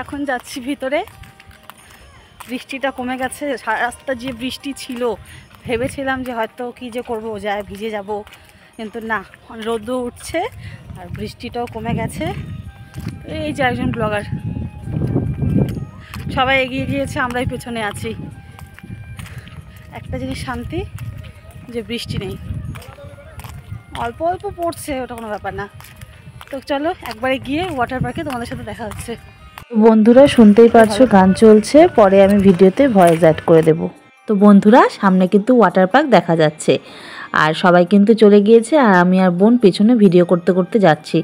এখন যাচ্ছি ভিতরে। বৃষ্টিটা কমে গেছে, সারা রাস্তা যে বৃষ্টি ছিল, ভেবেছিলাম যে হয়তো কী যে করবো, যায় ভিজে যাব, কিন্তু না, রোদও উঠছে আর বৃষ্টিটাও কমে গেছে। এই যে একজন ব্লগার, সবাই এগিয়ে গিয়েছে, আমরাই পেছনে আছি। একটা জিনিস শান্তি যে বৃষ্টি নেই, অল্প অল্প পড়ছে, ওটা কোনো ব্যাপার না। তো চলো একবারে গিয়ে ওয়াটার পার্কে তোমাদের সাথে দেখা হচ্ছে। বন্ধুরা শুনতেই পারছো গান চলছে, পরে আমি ভিডিওতে ভয়েস অ্যাড করে দেব। তো বন্ধুরা সামনে কিন্তু ওয়াটার পার্ক দেখা যাচ্ছে, আর সবাই কিন্তু চলে গিয়েছে, আর আমি আর বোন পেছনে ভিডিও করতে করতে যাচ্ছি।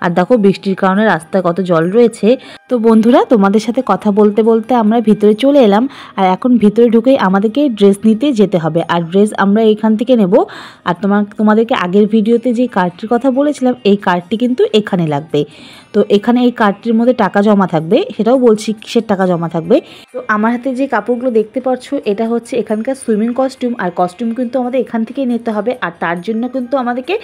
আর দেখো বৃষ্টির কারণে রাস্তায় কত জল রয়েছে। তো বন্ধুরা তোমাদের সাথে কথা বলতে বলতে আমরা ভিতরে চলে এলাম, আর এখন ভিতরে ঢুকেই আমাদেরকে ড্রেস নিতে যেতে হবে, আর ড্রেস আমরা এইখান থেকে নেব। আর তোমাদেরকে আগের ভিডিওতে যে কার্ডটির কথা বলেছিলাম, এই কার্ডটি কিন্তু এখানে লাগবে। তো এখানে এই কার্ডটির মধ্যে টাকা জমা থাকবে, সেটাও বলছি কিসের টাকা জমা থাকবে। তো আমার হাতে যে কাপড়গুলো দেখতে পাচ্ছ, এটা হচ্ছে এখানকার সুইমিং কস্টিউম, আর কস্টিউম কিন্তু আমাদের এখান থেকেই নিতে হবে, আর তার জন্য কিন্তু আমাদেরকে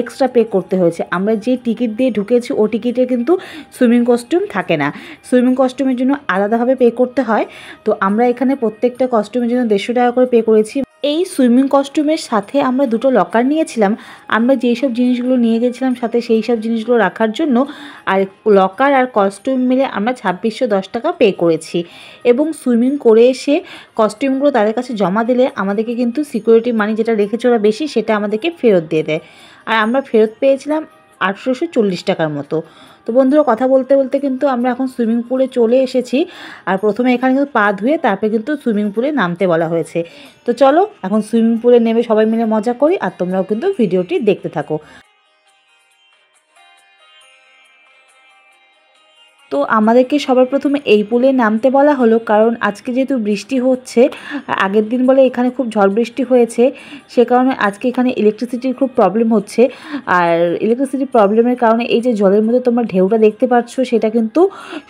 এক্সট্রা পে করতে হয়েছে। আমরা যে টিকিট দিয়ে ঢুকেছি ও টিকিটে কিন্তু সুইমিং কস্টিউম থাকে না, সুইমিং কস্টিউমের জন্য আলাদাভাবে পে করতে হয়। তো আমরা এখানে প্রত্যেকটা কস্টিউমের জন্য 150 টাকা করে পে করেছি। এই সুইমিং কস্টিউমের সাথে আমরা দুটো লকার নিয়েছিলাম, আমরা যেই সব জিনিসগুলো নিয়ে গেছিলাম সাথে সেই সব জিনিসগুলো রাখার জন্য, আর লকার আর কস্টিউম মিলে আমরা 2610 টাকা পে করেছি। এবং সুইমিং করে এসে কস্টিউমগুলো তাদের কাছে জমা দিলে আমাদেরকে কিন্তু সিকিউরিটি মানি যেটা রেখেছে ওরা বেশি, সেটা আমাদেরকে ফেরত দিয়ে দেয়। আর আমরা ফেরত পেয়েছিলাম 1840 টাকার মতো। তো বন্ধুরা কথা বলতে বলতে কিন্তু আমরা এখন সুইমিং পুলে চলে এসেছি, আর প্রথমে এখানে কিন্তু পা ধুয়ে তারপরে কিন্তু সুইমিং পুলে নামতে বলা হয়েছে। তো চলো এখন সুইমিং পুলে নেমে সবাই মিলে মজা করি, আর তোমরাও কিন্তু ভিডিওটি দেখতে থাকো। তো আমাদেরকে সবার প্রথমে এই পুলে নামতে বলা হলো, কারণ আজকে যেহেতু বৃষ্টি হচ্ছে, আগের দিন বলে এখানে খুব ঝড় বৃষ্টি হয়েছে, সে কারণে আজকে এখানে ইলেকট্রিসিটির খুব প্রবলেম হচ্ছে। আর ইলেকট্রিসিটির প্রবলেমের কারণে এই যে জলের মধ্যে তোমরা ঢেউটা দেখতে পাচ্ছ, সেটা কিন্তু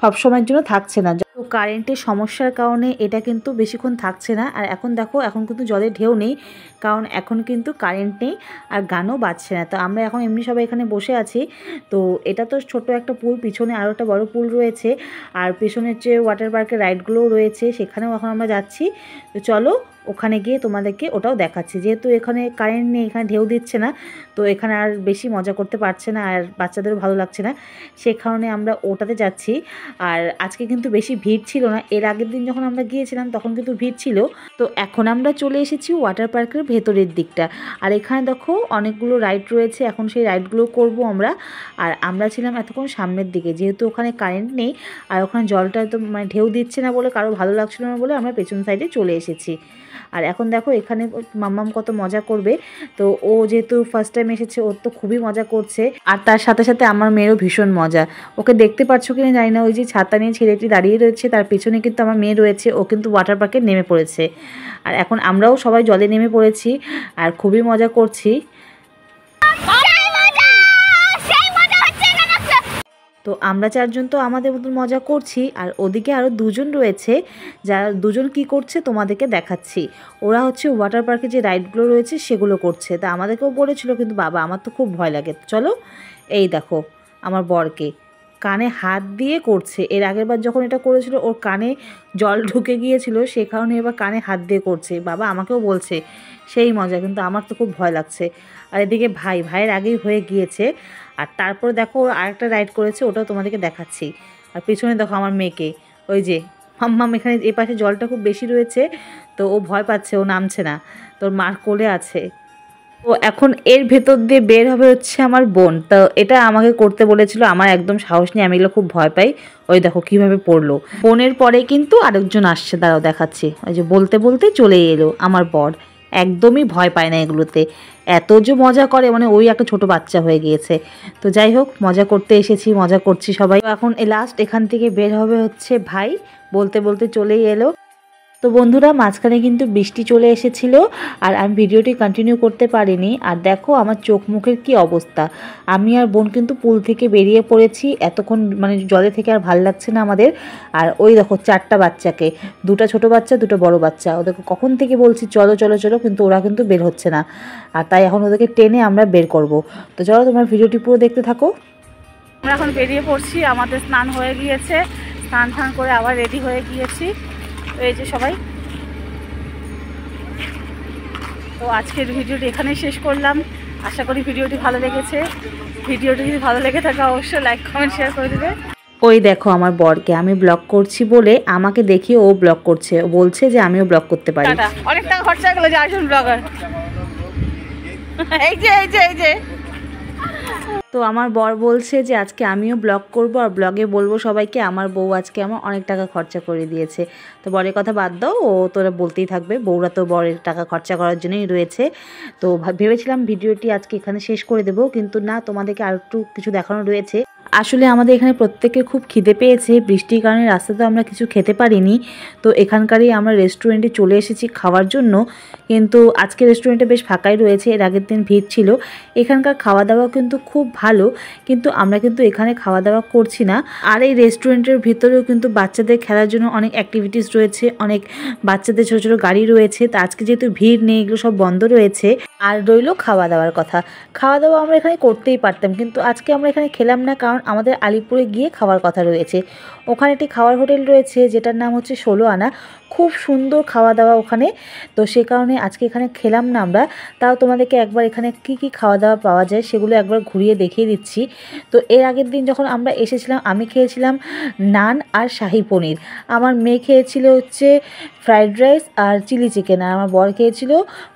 সব সময়ের জন্য থাকছে না। তো কারেন্টের সমস্যার কারণে এটা কিন্তু বেশিক্ষণ থাকছে না। আর এখন দেখো, এখন কিন্তু জলের ঢেউ নেই, কারণ এখন কিন্তু কারেন্ট নেই আর গানও বাজছে না। তো আমরা এখন এমনি সবাই এখানে বসে আছি। তো এটা তো ছোট একটা পুল, পিছনে আরও একটা বড় পুল রয়েছে, আর পেছনের যে ওয়াটার পার্কের রাইডগুলোও রয়েছে, সেখানেও এখন আমরা যাচ্ছি। তো চলো ওখানে গিয়ে তোমাদেরকে ওটাও দেখাচ্ছি। যেহেতু এখানে কারেন্ট নেই, এখানে ঢেউ দিচ্ছে না, তো এখানে আর বেশি মজা করতে পারছে না, আর বাচ্চাদেরও ভালো লাগছে না, সে কারণে আমরা ওটাতে যাচ্ছি। আর আজকে কিন্তু বেশি ভিড় ছিল না, এর আগের দিন যখন আমরা গিয়েছিলাম তখন কিন্তু ভিড় ছিল। তো এখন আমরা চলে এসেছি ওয়াটার পার্কের ভেতরের দিকটা, আর এখানে দেখো অনেকগুলো রাইড রয়েছে, এখন সেই রাইডগুলো করব আমরা। আর আমরা ছিলাম এতক্ষণ সামনের দিকে, যেহেতু ওখানে কারেন্ট নেই আর ওখানে জলটা তো মানে ঢেউ দিচ্ছে না বলে কারো ভালো লাগছিল না বলে আমরা পেছন সাইডে চলে এসেছি। আর এখন দেখো এখানে মাম্মাম কত মজা করবে। তো ও যেহেতু ফার্স্ট টাইম এসেছে, ওর তো খুবই মজা করছে, আর তার সাথে সাথে আমার মেয়েরও ভীষণ মজা। ওকে দেখতে পাচ্ছ কিনা জানি না, ওই যে ছাতা নিয়ে ছেলেটি দাঁড়িয়ে রয়েছে, তার পেছনে কিন্তু আমার মেয়ে রয়েছে, ও কিন্তু ওয়াটার পার্কে নেমে পড়েছে। আর এখন আমরাও সবাই জলে নেমে পড়েছি আর খুবই মজা করছি। তো আমরা চারজন তো আমাদের মতন মজা করছি, আর ওদিকে আরও দুজন রয়েছে, যারা দুজন কি করছে তোমাদেরকে দেখাচ্ছি। ওরা হচ্ছে ওয়াটার পার্কে যে রাইডগুলো রয়েছে সেগুলো করছে। তা আমাদেরকেও বলেছিল, কিন্তু বাবা আমার তো খুব ভয় লাগে। চলো এই দেখো আমার বরকে কানে হাত দিয়ে করছে। এর আগের বার যখন এটা করেছিল ওর কানে জল ঢুকে গিয়েছিল, সে কারণে এবার কানে হাত দিয়ে করছে। বাবা আমাকেও বলছে সেই মজা, কিন্তু আমার তো খুব ভয় লাগছে। আর এদিকে ভাইয়ের আগেই হয়ে গিয়েছে। আর তারপরে দেখো আরেকটা রাইড করেছে, ওটাও তোমাদেরকে দেখাচ্ছি। আর পিছনে দেখো আমার মেয়েকে, ওই যে মাম্মাম, এখানে এ পাশে জলটা খুব বেশি রয়েছে, তো ও ভয় পাচ্ছে, ও নামছে না, তোর মার কোলে আছে। তো এখন এর ভেতর দিয়ে বের হবে হচ্ছে আমার বোন। তো এটা আমাকে করতে বলেছিল, আমার একদম সাহস নেই, আমি এগুলো খুব ভয় পাই। ওই দেখো কিভাবে পড়লো। বোনের পরে কিন্তু আরেকজন আসছে, দাঁড়াও দেখাচ্ছি। ওই যে বলতে বলতে চলে এলো আমার বর, একদমই ভয় পায় না এগুলোতে, এত যে মজা করে, মানে ওই একটা ছোট বাচ্চা হয়ে গিয়েছে। তো যাই হোক, মজা করতে এসেছি, মজা করছি সবাই। এখন লাস্ট এখান থেকে বের হবে হচ্ছে ভাই, বলতে বলতে চলেই এলো। তো বন্ধুরা মাঝখানে কিন্তু বৃষ্টি চলে এসেছিল, আর আমি ভিডিওটি কন্টিনিউ করতে পারিনি। আর দেখো আমার চোখ মুখের কি অবস্থা। আমি আর বোন কিন্তু পুল থেকে বেরিয়ে পড়েছি, এতক্ষণ মানে জলে থেকে আর ভাল লাগছে না আমাদের। আর ওই দেখো 4টা বাচ্চাকে, 2টা ছোট বাচ্চা 2টো বড় বাচ্চা, ওদেরকে কখন থেকে বলছি চলো চলো চলো, কিন্তু ওরা কিন্তু বের হচ্ছে না। আর তাই এখন ওদেরকে টেনে আমরা বের করব। তো চলো তোমার ভিডিওটি পুরো দেখতে থাকো। আমরা এখন বেরিয়ে পড়ছি, আমাদের স্নান হয়ে গিয়েছে, স্নান টান করে আবার রেডি হয়ে গিয়েছি। এই যে সবাই, তো আজকের ভিডিওটি এখানেই শেষ করলাম। আশা করি ভিডিওটি ভালো লেগেছে। ভিডিওটি যদি ভালো লেগে থাকে অবশ্যই লাইক কমেন্ট শেয়ার করে দেবে। ওই দেখো আমার বরকে, আমি ব্লগ করছি বলে আমাকে দেখিয়ে ও ব্লগ করছে, ও বলছে যে আমিও ব্লগ করতে পারি। টাটা। অনেক টাকা খরচা হয়ে গেলো যে আসুন ব্লগার। এই যে এই যে এই যে তো আমার বর বলছে যে আজকে আমিও ব্লগ করব আর ব্লগে বলবো সবাইকে আমার বউ আজকে আমার অনেক টাকা খরচা করে দিয়েছে। তো বরের কথা বাদ দাও, ও তোরা বলতেই থাকবে, বউরা তো বরের টাকা খরচা করার জন্যই রয়েছে। তো ভেবেছিলাম ভিডিওটি আজকে এখানে শেষ করে দেবো, কিন্তু না, তোমাদেরকে আর একটু কিছু দেখানো রয়েছে। আসলে আমাদের এখানে প্রত্যেকের খুব খিদে পেয়েছে, বৃষ্টির কারণে রাস্তাতে আমরা কিছু খেতে পারিনি। তো এখানকারই আমরা রেস্টুরেন্টে চলে এসেছি খাওয়ার জন্য, কিন্তু আজকে রেস্টুরেন্টটা বেশ ফাঁকাই রয়েছে, এর আগের দিন ভিড় ছিল। এখানকার খাওয়া দাওয়া কিন্তু খুব ভালো, কিন্তু আমরা কিন্তু এখানে খাওয়া দাওয়া করছি না। আর এই রেস্টুরেন্টের ভিতরেও কিন্তু বাচ্চাদের খেলার জন্য অনেক অ্যাক্টিভিটিস রয়েছে, অনেক বাচ্চাদের ছোটো ছোটো গাড়ি রয়েছে। তো আজকে যেহেতু ভিড় নেই, এগুলো সব বন্ধ রয়েছে। আর রইলো খাওয়া দাওয়ার কথা, খাওয়া দাওয়া আমরা এখানে করতেই পারতাম, কিন্তু আজকে আমরা এখানে খেলাম না, কারণ আমাদের আলিপুরে গিয়ে খাওয়ার কথা রয়েছে। ওখানে একটি খাওয়ার হোটেল রয়েছে যেটার নাম হচ্ছে 16 আনা, খুব সুন্দর খাওয়া দাওয়া ওখানে। তো সে কারণে আজকে এখানে খেলাম না আমরা। তাও তোমাদেরকে একবার এখানে কি কি খাওয়া দাওয়া পাওয়া যায় সেগুলো একবার ঘুরিয়ে দেখিয়ে দিচ্ছি। তো এর আগের দিন যখন আমরা এসেছিলাম আমি খেয়েছিলাম নান আর শাহি পনির, আমার মেয়ে খেয়েছিল হচ্ছে ফ্রাইড রাইস আর চিলি চিকেন, আর আমার বর খেয়েছিল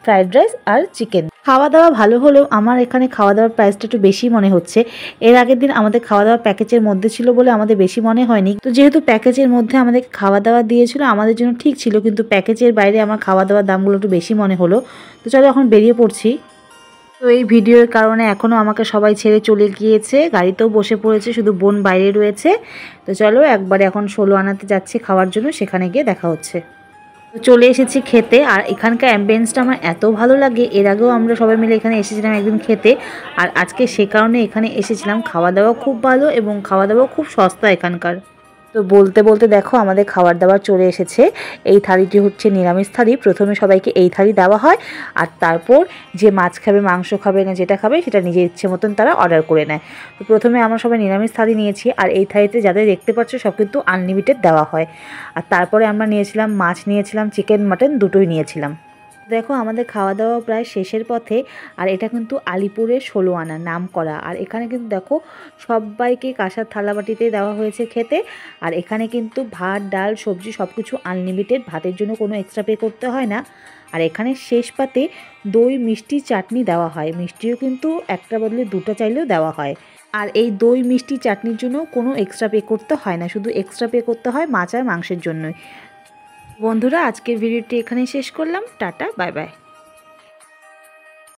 ফ্রাইড রাইস আর চিকেন। খাওয়া দাওয়া ভালো হলেও আমার এখানে খাওয়া দাওয়ার প্রাইসটা একটু বেশি মনে হচ্ছে। এর আগের দিন আমাদের খাওয়া দাওয়া প্যাকেজের মধ্যে ছিল বলে আমাদের বেশি মনে হয়নি। তো যেহেতু প্যাকেজের মধ্যে আমাদের খাওয়া দাওয়া দিয়েছিল আমাদের জন্য ঠিক ছিল, কিন্তু প্যাকেজের বাইরে আমার খাওয়া দাওয়ার দামগুলো একটু বেশি মনে হলো। তো চলো এখন বেরিয়ে পড়ছি। তো এই ভিডিওর কারণে এখনও আমাকে সবাই ছেড়ে চলে গিয়েছে, গাড়িতেও বসে পড়েছে, শুধু বোন বাইরে রয়েছে। তো চলো একবারে এখন 16 আনাতে যাচ্ছি খাওয়ার জন্য, সেখানে গিয়ে দেখা হচ্ছে। তো চলে এসেছি খেতে, আর এখানকার অ্যাম্বিয়েন্সটা আমার এত ভালো লাগে। এর আগেও আমরা সবাই মিলে এখানে এসেছিলাম একদিন খেতে, আর আজকে সে কারণে এখানে এসেছিলাম। খাওয়া দাওয়া খুব ভালো এবং খাওয়া দাওয়া খুব সস্তা এখানকার। তো বলতে বলতে দেখো আমাদের খাবার দাবার চলে এসেছে। এই থালিটি হচ্ছে নিরামিষ থালি। প্রথমে সবাইকে এই থালি দেওয়া হয়, আর তারপর যে মাছ খাবে, মাংস খাবে, না যেটা খাবে সেটা নিজের ইচ্ছে মতন তারা অর্ডার করে নেয়। তো প্রথমে আমরা সবাই নিরামিষ থালি নিয়েছি, আর এই থালিতে যাদের দেখতে পাচ্ছ সব কিন্তু আনলিমিটেড দেওয়া হয়। আর তারপরে আমরা নিয়েছিলাম মাছ, নিয়েছিলাম চিকেন, মাটন দুটোই নিয়েছিলাম। দেখো আমাদের খাওয়া দাওয়া প্রায় শেষের পথে, আর এটা কিন্তু আলিপুরের 16 আনা নাম করা। আর এখানে কিন্তু দেখো সবাইকে কাঁসার থালাবাটিতে দেওয়া হয়েছে খেতে। আর এখানে কিন্তু ভাত, ডাল, সবজি সব কিছু আনলিমিটেড, ভাতের জন্য কোনো এক্সট্রা পে করতে হয় না। আর এখানে শেষ পাতে দই, মিষ্টি, চাটনি দেওয়া হয়। মিষ্টিও কিন্তু একটা বদলে দুটো চাইলেও দেওয়া হয়। আর এই দই, মিষ্টি, চাটনির জন্য কোনো এক্সট্রা পে করতে হয় না, শুধু এক্সট্রা পে করতে হয় মাছ আর মাংসের জন্যই। বন্ধুরা আজকের ভিডিওটি এখানেই শেষ করলাম। Tata, bye bye.